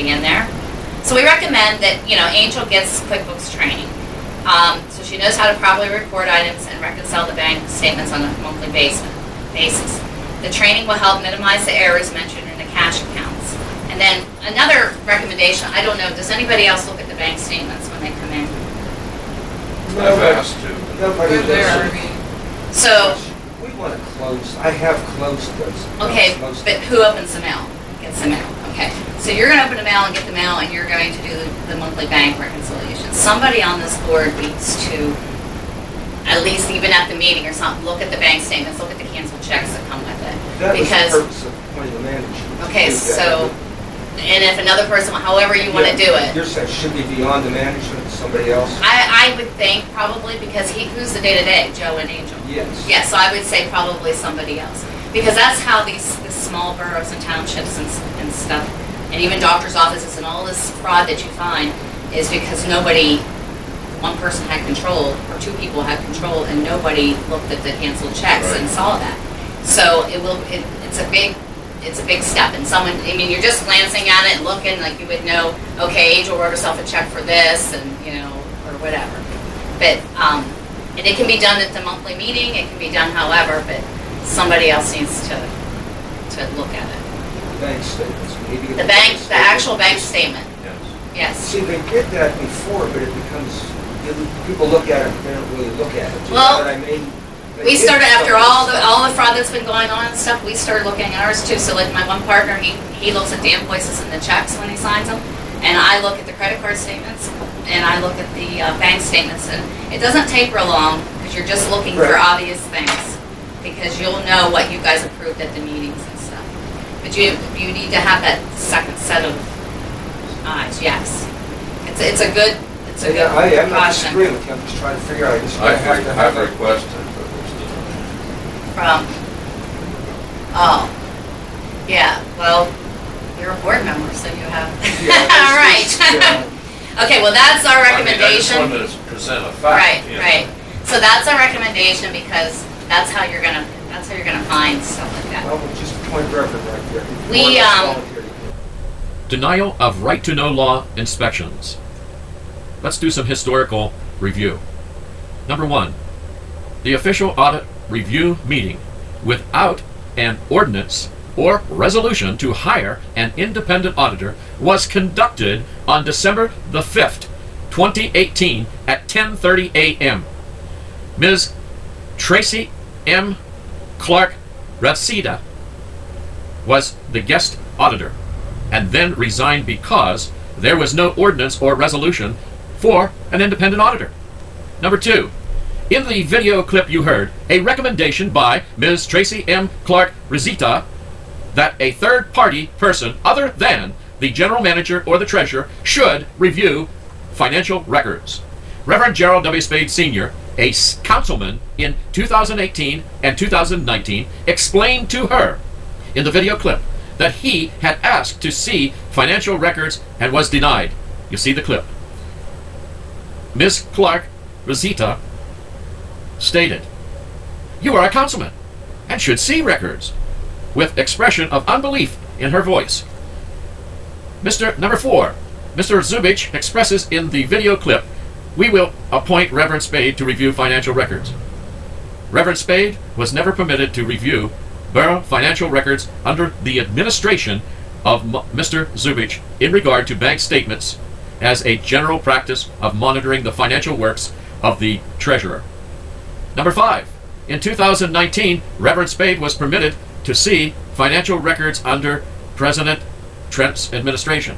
be in there. So we recommend that, Angel gets QuickBooks training. So she knows how to properly record items and reconcile the bank statements on a monthly basis. The training will help minimize the errors mentioned in the cash accounts. And then another recommendation, I don't know, does anybody else look at the bank statements when they come in? I've asked to. Nobody They're there, does. I mean, So, We want to close, I have closed those. okay, Most- but who opens the mail? Gets the mail, okay. So you're gonna open the mail and get the mail, and you're going to do the monthly bank reconciliation. Somebody on this board needs to, at least even at the meeting or something, look at the bank statements, look at the canceled checks that come with it. That was the Because, purpose of appointing the manager. to okay, do that. so, and if another person, however you wanna do it. You're saying, should be beyond the management, somebody else? I would think probably, because who's the day-to-day, Joe and Angel? Yes. Yeah, so I would say probably somebody else. Because that's how these small boroughs and townships and stuff, and even doctor's offices and all this fraud that you find, is because one person had control, or two people had control, and nobody looked at the canceled checks and saw that. So it's a big step, and you're just glancing at it and looking, like you would know, okay, Angel wrote herself a check for this, and, or whatever. But, and it can be done at the monthly meeting, it can be done however, but somebody else needs to look at it. Bank statements, maybe. The actual bank statement, Yes. yes. See, they did that before, but it becomes, people look at it, they don't really look at it. Do you Well, know what I mean? They We did started, after something. all the fraud that's been going on and stuff, we started looking at ours too. So like my one partner, he looks at the invoices and the checks when he signs them. And I look at the credit card statements, and I look at the bank statements. And it doesn't take real long, because you're just looking for Right. obvious things. Because you'll know what you guys approved at the meetings and stuff. But you need to have that second set of eyes, yes. It's a good Yeah, I'm not caution. disagreeing with you, I'm just trying to figure out, I just I've have to have it. requested for this to From, oh, yeah, well, you're a board member, so you have, Yeah, all right. it's just, Okay, well, that's our I just recommendation. wanted to present a fact. Right, you know. right. So that's our recommendation, because that's how you're gonna find stuff like that. Well, just a point of reference right there. We, Voluntary. Denial of right-to-know law inspections. Let's do some historical review. Number 1, the official audit review meeting without an ordinance or resolution to hire an independent auditor was conducted on December the 5th, 2018 at 10:30 a.m. Ms. Tracy M. Clark Rasida was the guest auditor, and then resigned because there was no ordinance or resolution for an independent auditor. Number 2, in the video clip you heard a recommendation by Ms. Tracy M. Clark Rasita that a third-party person other than the general manager or the treasurer should review financial records. Reverend Gerald W. Spade Sr., a councilman in 2018 and 2019, explained to her in the video clip that he had asked to see financial records and was denied. You see the clip. Ms. Clark Rasita stated, "You are a councilman and should see records," with expression of unbelief in her voice. Number 4, Mr. Zubich expresses in the video clip, "We will appoint Reverend Spade to review financial records." Reverend Spade was never permitted to review borough financial records under the administration of Mr. Zubich in regard to bank statements as a general practice of monitoring the financial works of the treasurer. Number 5, in 2019, Reverend Spade was permitted to see financial records under President Trent's administration.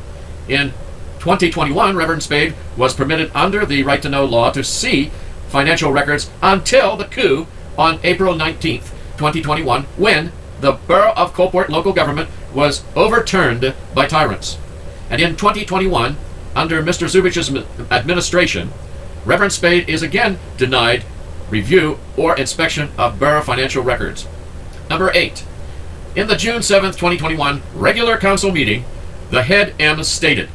In 2021, Reverend Spade was permitted under the right to know law to see financial records until the coup on April 19th, 2021, when the Borough of Coalport local government was overturned by tyrants. And in 2021, under Mr. Zubich's administration, Reverend Spade is again denied review or inspection of borough financial records. Number 8, in the June 7th, 2021 regular council meeting, the head M stated,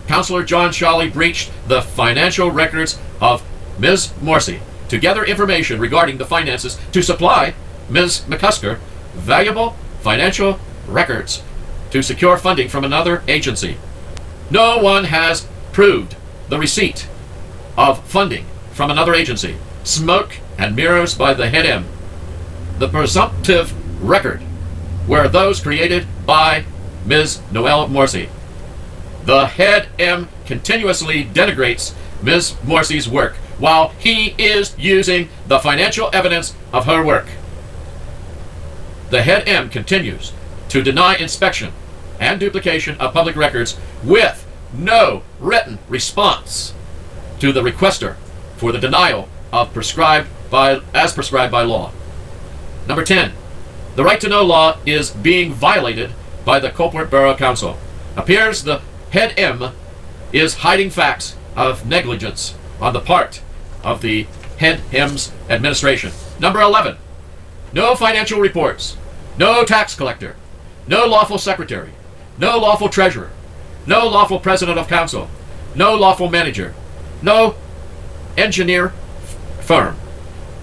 Councilor John Shawley breached the financial records of Ms. Morrissey to gather information regarding the finances to supply Ms. McCusker valuable financial records to secure funding from another agency. No one has proved the receipt of funding from another agency. Smoke and mirrors by the head M. The presumptive record were those created by Ms. Noelle Morsi. The head M continuously denigrates Ms. Morsi's work while he is using the financial evidence of her work. The head M continues to deny inspection and duplication of public records with no written response to the requester for the denial of prescribed by law. Number 10. The right to know law is being violated by the Coalport Borough Council. Appears the head M is hiding facts of negligence on the part of the head M's administration. Number 11. No financial reports, no tax collector, no lawful secretary, no lawful treasurer, no lawful president of council, no lawful manager, no engineer firm,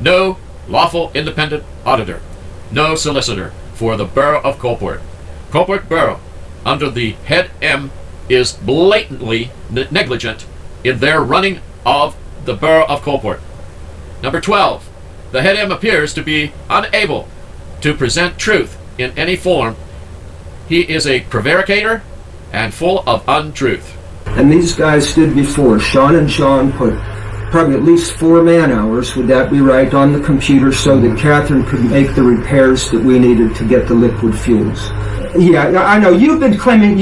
no lawful independent auditor, no solicitor for the Borough of Coalport. Coalport Borough, under the head M, is blatantly negligent in their running of the Borough of Coalport. Number 12. The head M appears to be unable to present truth in any form. He is a prevaricator and full of untruth. And these guys stood before. Sean and John put probably at least 4 man-hours, would that be right, on the computer so that Catherine could make the repairs that we needed to get the liquid fuels. Yeah, I know. You've been claiming,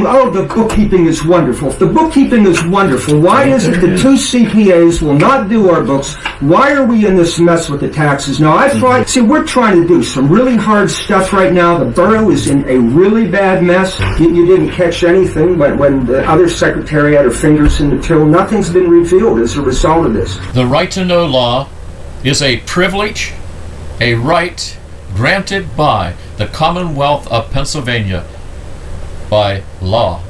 oh, the bookkeeping is wonderful. If the bookkeeping is wonderful, why is it the 2 CPAs will not do our books? Why are we in this mess with the taxes? Now, see, we're trying to do some really hard stuff right now. The borough is in a really bad mess. You didn't catch anything when the other secretary had her fingers in the till. Nothing's been revealed as a result of this. The right to know law is a privilege, a right granted by the Commonwealth of Pennsylvania by law.